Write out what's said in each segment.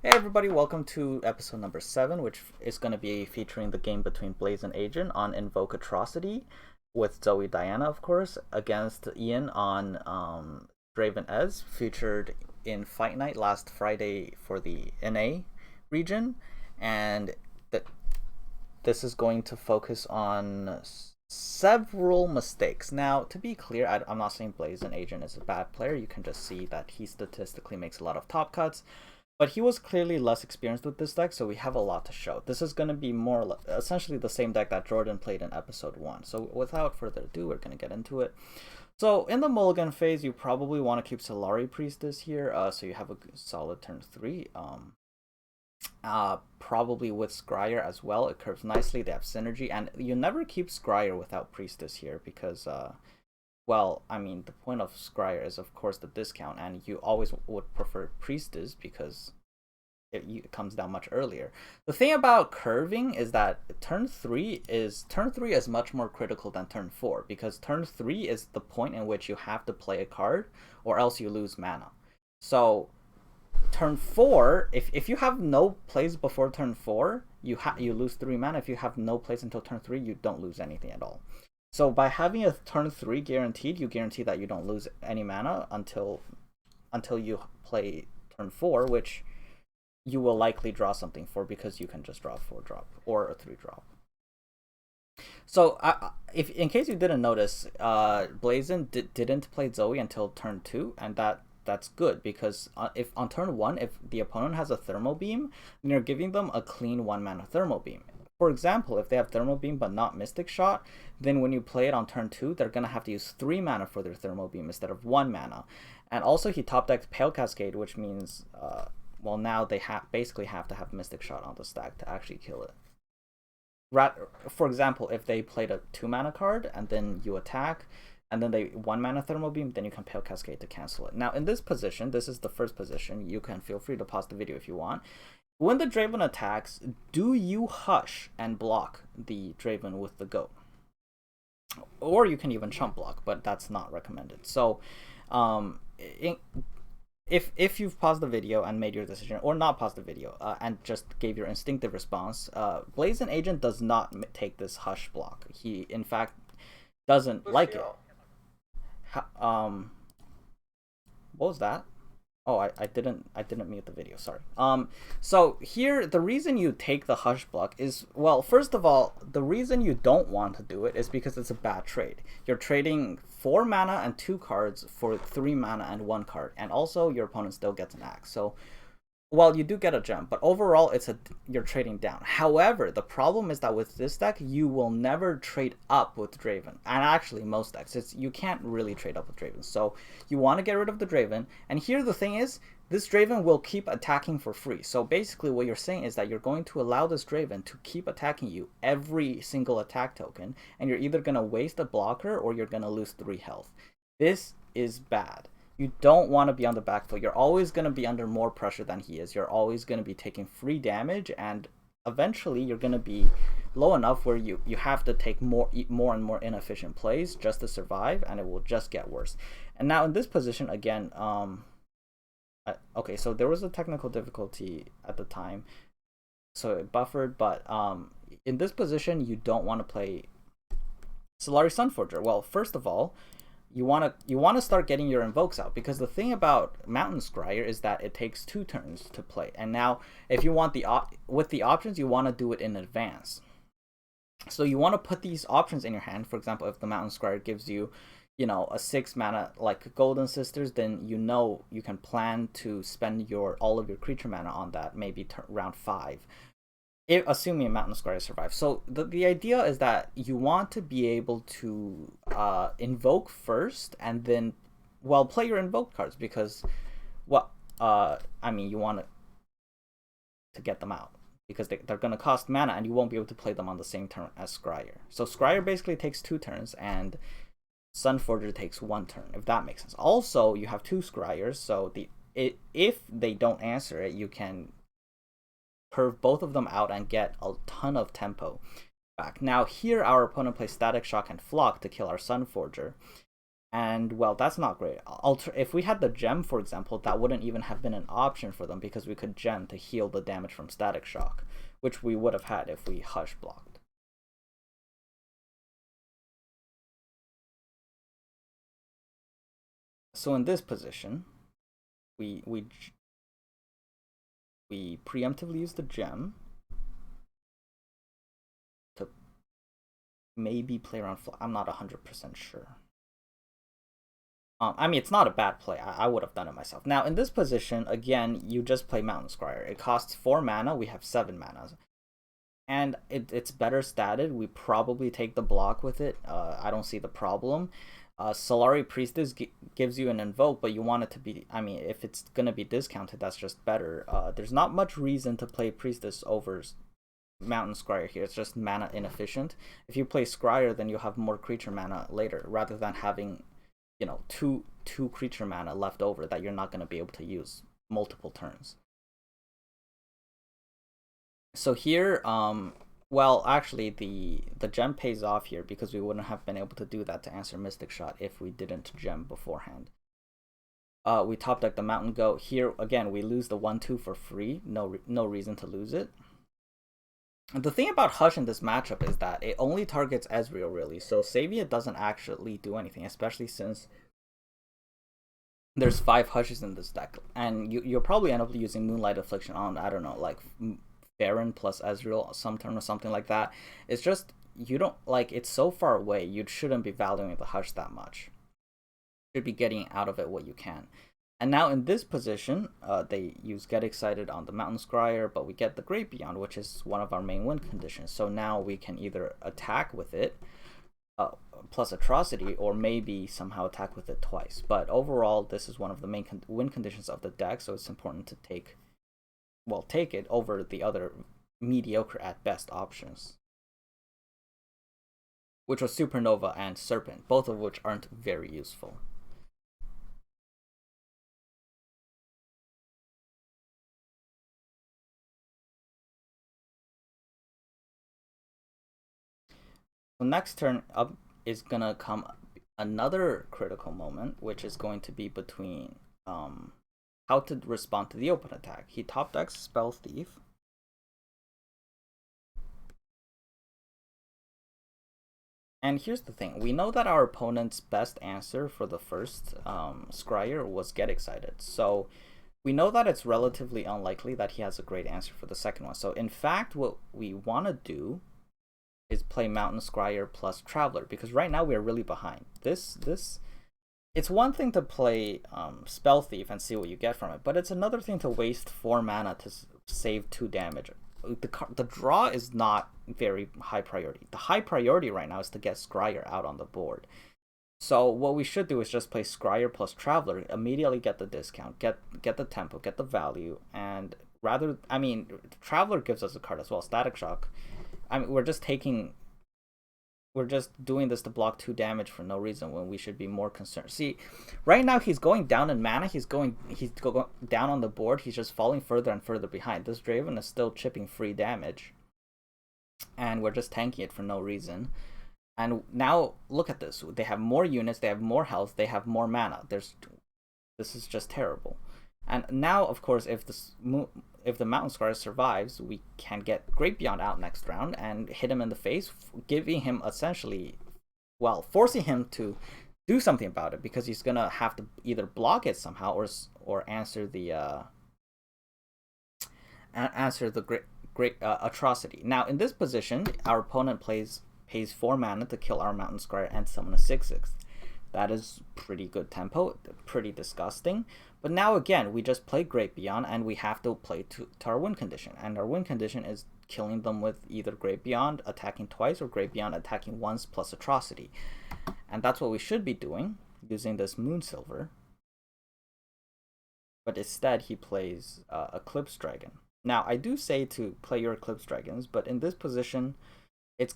Hey everybody, welcome to episode number 7, which is going to be featuring the game between Blaze and Agent on Invoke Atrocity, with Zoe Diana, of course, against Ian on Draven Ez, featured in Fight Night last Friday for the NA region. And th- this is going to focus on several mistakes. Now, to be clear, I'm not saying Blaze and Agent is a bad player. You can just see that he statistically makes a lot of top cuts, but he was clearly less experienced with this deck, so we have a lot to show. This is going to be more essentially the same deck that Jordan played in episode 1. So without further ado, we're going to get into it. So in the mulligan phase, you probably want to keep Solari Priestess here, so you have a solid turn 3. Probably with Scryer as well. It curves nicely, they have synergy, and you never keep Scryer without Priestess here because well, I mean, the point of Scryer is, of course, the discount, and you always would prefer Priestess because it comes down much earlier. The thing about curving is that turn 3 is much more critical than turn 4, because turn 3 is the point in which you have to play a card, or else you lose mana. So turn 4, if you have no plays before turn 4, you lose 3 mana. If you have no plays until turn 3, you don't lose anything at all. So by having a turn 3 guaranteed, you guarantee that you don't lose any mana until you play turn 4, which you will likely draw something for, because you can just draw a 4-drop or a 3-drop. So if in case you didn't notice, Blazin didn't play Zoe until turn 2, and that's good, because if on turn 1, if the opponent has a Thermal Beam, then you're giving them a clean 1-mana Thermal Beam. For example, if they have Thermal Beam but not Mystic Shot, then when you play it on turn 2, they're going to have to use 3 mana for their Thermal Beam instead of 1 mana. And also he top decked Pale Cascade, which means, well, now they basically have to have Mystic Shot on the stack to actually kill it. For example, if they played a 2 mana card and then you attack, and then they 1 mana Thermal Beam, then you can Pale Cascade to cancel it. Now in this position, this is the first position, you can feel free to pause the video if you want. When the Draven attacks, do you hush and block the Draven with the goat? Or you can even chump block, but that's not recommended. So if you've paused the video and made your decision, or not paused the video and just gave your instinctive response, Blaze and Agent does not take this hush block. He in fact doesn't like it. What was that? Oh, I didn't mute the video, sorry. So here, the reason you take the hush block is, well, first of all, the reason you don't want to do it is because it's a bad trade. You're trading 4 mana and 2 cards for 3 mana and 1 card, and also your opponent still gets an axe. So, well, you do get a gem, but overall you're trading down. However, the problem is that with this deck, you will never trade up with Draven. And actually, most decks, you can't really trade up with Draven. So you want to get rid of the Draven. And here the thing is, this Draven will keep attacking for free. So basically what you're saying is that you're going to allow this Draven to keep attacking you every single attack token, and you're either going to waste a blocker or you're going to lose 3 health. This is bad. You don't want to be on the back foot. You're always going to be under more pressure than he is. You're always going to be taking free damage, and eventually you're going to be low enough where you have to take more and more inefficient plays just to survive, and it will just get worse. And now in this position again, okay, so there was a technical difficulty at the time, so it buffered, but in this position you don't want to play Solari Sunforger. Well, first of all, you want to start getting your invokes out, because the thing about Mountain Scryer is that it takes 2 turns to play. And now if you want with the options, you want to do it in advance. So you want to put these options in your hand. For example, if the Mountain Scryer gives you, a 6 mana like Golden Sisters, then you can plan to spend all of your creature mana on that, maybe round 5. Assuming a Mountain Scryer survives. So the idea is that you want to be able to invoke first, and then, well, play your invoke cards, because, well, I mean, you want to get them out, because they're going to cost mana, and you won't be able to play them on the same turn as Scryer. So Scryer basically takes 2 turns, and Sunforger takes 1 turn, if that makes sense. Also, you have 2 Scryers, so if they don't answer it, you can curve both of them out and get a ton of tempo back. Now here our opponent plays Static Shock and Flock to kill our Sunforger. And well, that's not great. If we had the gem, for example, that wouldn't even have been an option for them because we could gem to heal the damage from Static Shock, which we would have had if we Hush blocked. So in this position, we preemptively use the gem to maybe play around. I'm not 100% sure. I mean, it's not a bad play. I would have done it myself. Now, in this position, again, you just play Mountain Scryer. It costs 4 mana. We have 7 mana. And it's better statted. We probably take the block with it. I don't see the problem. Solari Priestess gives you an invoke, but you want it to be... I mean, if it's going to be discounted, that's just better. There's not much reason to play Priestess over Mountain Scryer here. It's just mana inefficient. If you play Scryer, then you'll have more creature mana later, rather than having, you know, two creature mana left over that you're not going to be able to use multiple turns. So here, well, actually, the gem pays off here because we wouldn't have been able to do that to answer Mystic Shot if we didn't gem beforehand. We top deck the Mountain Goat. Here, again, we lose the 1-2 for free. No reason to lose it. And the thing about Hush in this matchup is that it only targets Ezreal, really. So Savia doesn't actually do anything, especially since there's 5 Hushes in this deck. And you'll probably end up using Moonlight Affliction on, I don't know, like Baron plus Ezreal some turn or something like that. It's just, you don't, like, it's so far away, you shouldn't be valuing the Hush that much. You should be getting out of it what you can. And now in this position, they use Get Excited on the Mountain Scryer, but we get the Great Beyond, which is one of our main win conditions. So now we can either attack with it, plus Atrocity, or maybe somehow attack with it twice. But overall, this is one of the main win conditions of the deck, so it's important to take it over the other mediocre at best options, which was Supernova and Serpent, both of which aren't very useful. So next turn up is gonna come another critical moment, which is going to be between how to respond to the open attack. He top decks Spell Thief. And here's the thing, we know that our opponent's best answer for the first Scryer was Get Excited. So we know that it's relatively unlikely that he has a great answer for the second one. So in fact, what we want to do is play Mountain Scryer plus Traveler, because right now we are really behind. It's one thing to play Spell Thief and see what you get from it, but it's another thing to waste 4 mana to save 2 damage. The draw is not very high priority. The high priority right now is to get Scryer out on the board. So what we should do is just play Scryer plus Traveler, immediately get the discount, get the tempo, get the value, and rather, I mean, Traveler gives us a card as well, Static Shock. I mean, we're just doing this to block 2 damage for no reason when we should be more concerned. See, right now he's going down in mana, he's going down on the board, he's just falling further and further behind. This Draven is still chipping free damage, and we're just tanking it for no reason. And now look at this, they have more units, they have more health, they have more mana. This is just terrible. And now, of course, if the Mountain Scar survives, we can get Great Beyond out next round and hit him in the face, giving him essentially, well, forcing him to do something about it, because he's gonna have to either block it somehow or answer the great atrocity. Now in this position, our opponent pays 4 mana to kill our Mountain Scar and summon a 6/6. That is pretty good tempo, pretty disgusting. But now again, we just play Great Beyond and we have to play to our win condition. And our win condition is killing them with either Great Beyond attacking twice or Great Beyond attacking once plus Atrocity. And that's what we should be doing, using this Moonsilver. But instead he plays Eclipse Dragon. Now I do say to play your Eclipse Dragons, but in this position, it's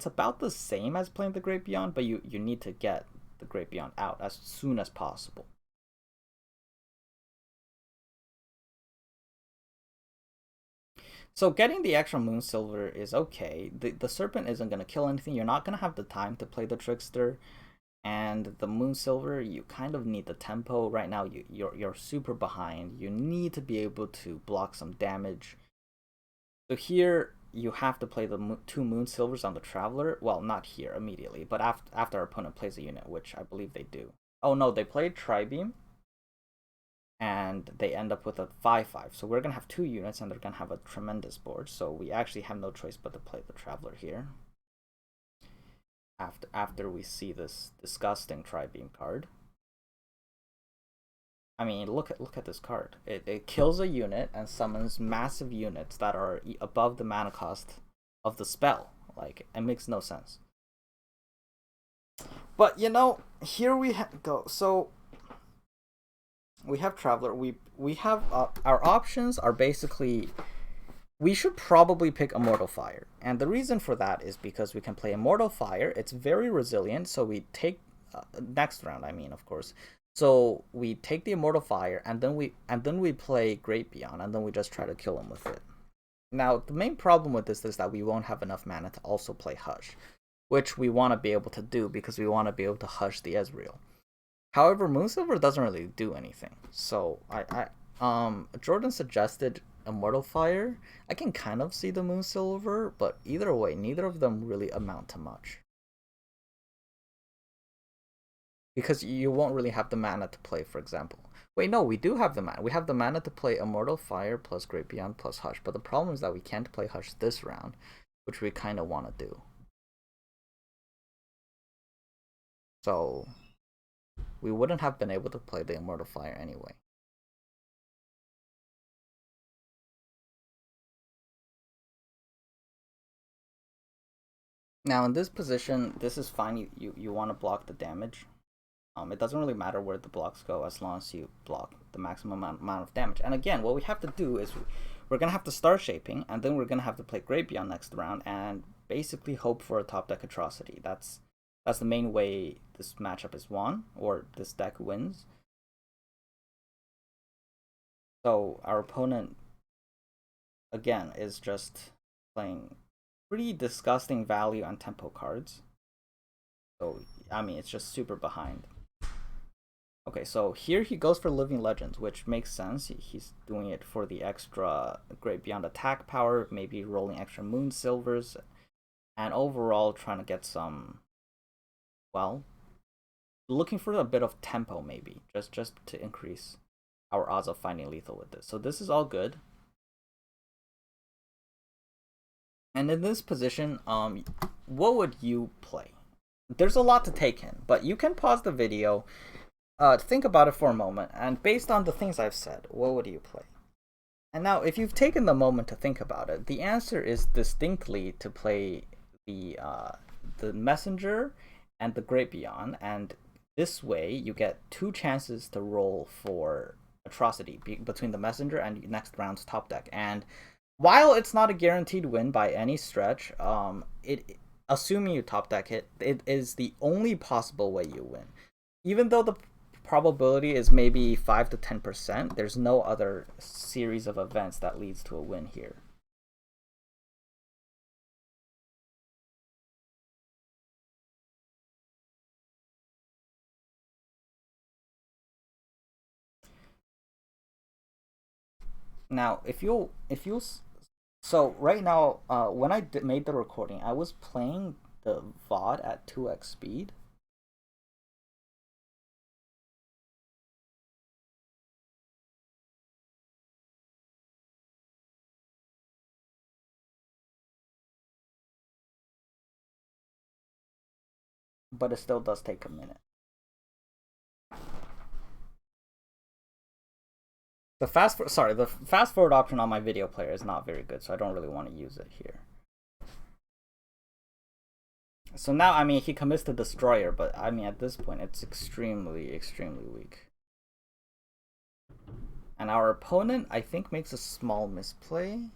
about the same as playing the Great Beyond, but you need to get the Great Beyond out as soon as possible. So getting the extra Moonsilver is okay. The Serpent isn't going to kill anything. You're not going to have the time to play the Trickster. And the Moonsilver, you kind of need the tempo. Right now, you're super behind. You need to be able to block some damage. So here, you have to play the two Moonsilvers on the Traveler. Well, not here immediately, but after our opponent plays a unit, which I believe they do. Oh no, they played Tri-Beam, and they end up with a 5/5. So we're going to have two units, and they're going to have a tremendous board. So we actually have no choice but to play the Traveler here. After we see this disgusting Tri-Beam card. I mean, look at this card. It kills a unit and summons massive units that are above the mana cost of the spell. Like, it makes no sense. But you know, here we go. So we have Traveler. We have our options are basically. We should probably pick Immortal Fire, and the reason for that is because we can play Immortal Fire. It's very resilient, so we take next round. I mean, of course. So we take the Immortal Fire, and then we play Great Beyond, and then we just try to kill him with it. Now, the main problem with this is that we won't have enough mana to also play Hush, which we want to be able to do because we want to be able to Hush the Ezreal. However, Moonsilver doesn't really do anything. So Jordan suggested Immortal Fire. I can kind of see the Moonsilver, but either way, neither of them really amount to much. Because you won't really have the mana to play, for example. Wait, no, we do have the mana. We have the mana to play Immortal Fire plus Great Beyond plus Hush, but the problem is that we can't play Hush this round, which we kind of want to do. So we wouldn't have been able to play the Immortal Fire anyway. Now in this position, this is fine. You want to block the damage. It doesn't really matter where the blocks go as long as you block the maximum amount of damage. And again, what we have to do is we're going to have to start shaping, and then we're going to have to play Great Beyond next round and basically hope for a top deck atrocity. That's the main way this matchup is won, or this deck wins. So our opponent, again, is just playing pretty disgusting value and tempo cards. So, I mean, it's just super behind. Okay, so here he goes for Living Legends, which makes sense. He's doing it for the extra Great Beyond attack power, maybe rolling extra Moonsilvers, and overall trying to get some, well, looking for a bit of tempo maybe, just to increase our odds of finding lethal with this. So this is all good. And in this position, what would you play? There's a lot to take in, but you can pause the video, think about it for a moment, and based on the things I've said, what would you play? And now, if you've taken the moment to think about it, the answer is distinctly to play the Messenger and the Great Beyond, and this way you get two chances to roll for atrocity between the Messenger and next round's top deck. And while it's not a guaranteed win by any stretch, assuming you top deck it is the only possible way you win. Even though the probability is maybe 5 to 10%, there's no other series of events that leads to a win here. Now, so right now, when I made the recording, I was playing the VOD at 2x speed. But it still does take a minute. The fast forward option on my video player is not very good, so I don't really want to use it here. So now, I mean, he commits to Destroyer, but I mean, at this point, it's extremely, extremely weak. And our opponent, I think, makes a small misplay.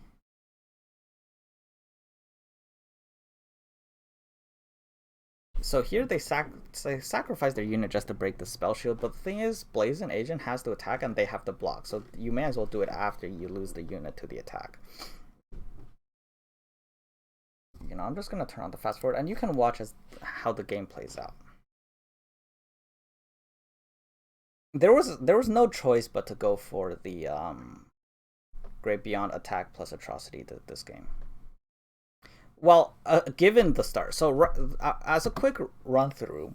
So here they sacrifice their unit just to break the spell shield, but the thing is, Blazing Agent has to attack and they have to block, so you may as well do it after you lose the unit to the attack. You know, I'm just gonna turn on the fast forward, and you can watch how the game plays out. there was no choice but to go for the Great Beyond attack plus atrocity this game. Well, given the start, so as a quick run through,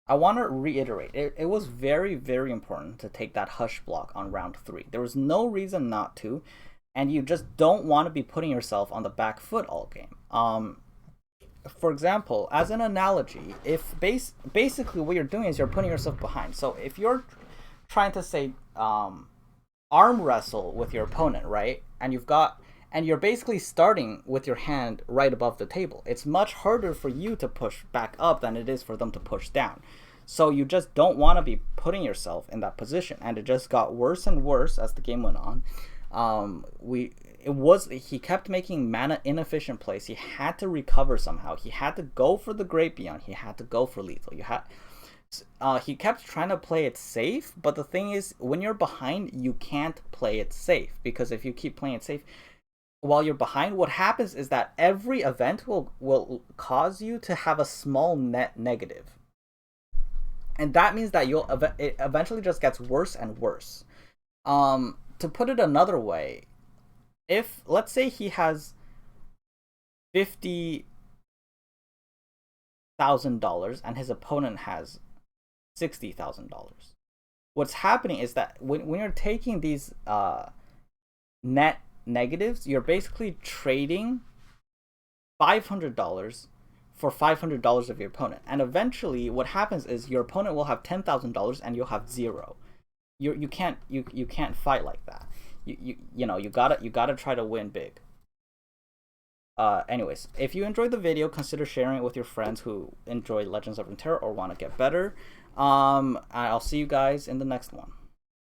I want to reiterate it was very, very important to take that hush block on round 3. There was no reason not to, and you just don't want to be putting yourself on the back foot all game. For example, as an analogy, if basically what you're doing is you're putting yourself behind. So if you're trying to say arm wrestle with your opponent, right, and you're basically starting with your hand right above the table. It's much harder for you to push back up than it is for them to push down. So you just don't want to be putting yourself in that position, and it just got worse and worse as the game went on. He kept making mana inefficient plays. He had to recover somehow. He had to go for the Great Beyond. He had to go for lethal. He kept trying to play it safe, but the thing is, when you're behind, you can't play it safe, because if you keep playing it safe while you're behind, what happens is that every event will cause you to have a small net negative. And that means that it eventually just gets worse and worse. To put it another way, if let's say he has $50,000 and his opponent has $60,000, what's happening is that when you're taking these net negatives, you're basically trading $500 for $500 of your opponent, and eventually what happens is your opponent will have $10,000 and you'll have zero. You can't fight like that. You gotta try to win big. Anyways, if you enjoyed the video, consider sharing it with your friends who enjoy Legends of Runeterra or want to get better. I'll see you guys in the next one.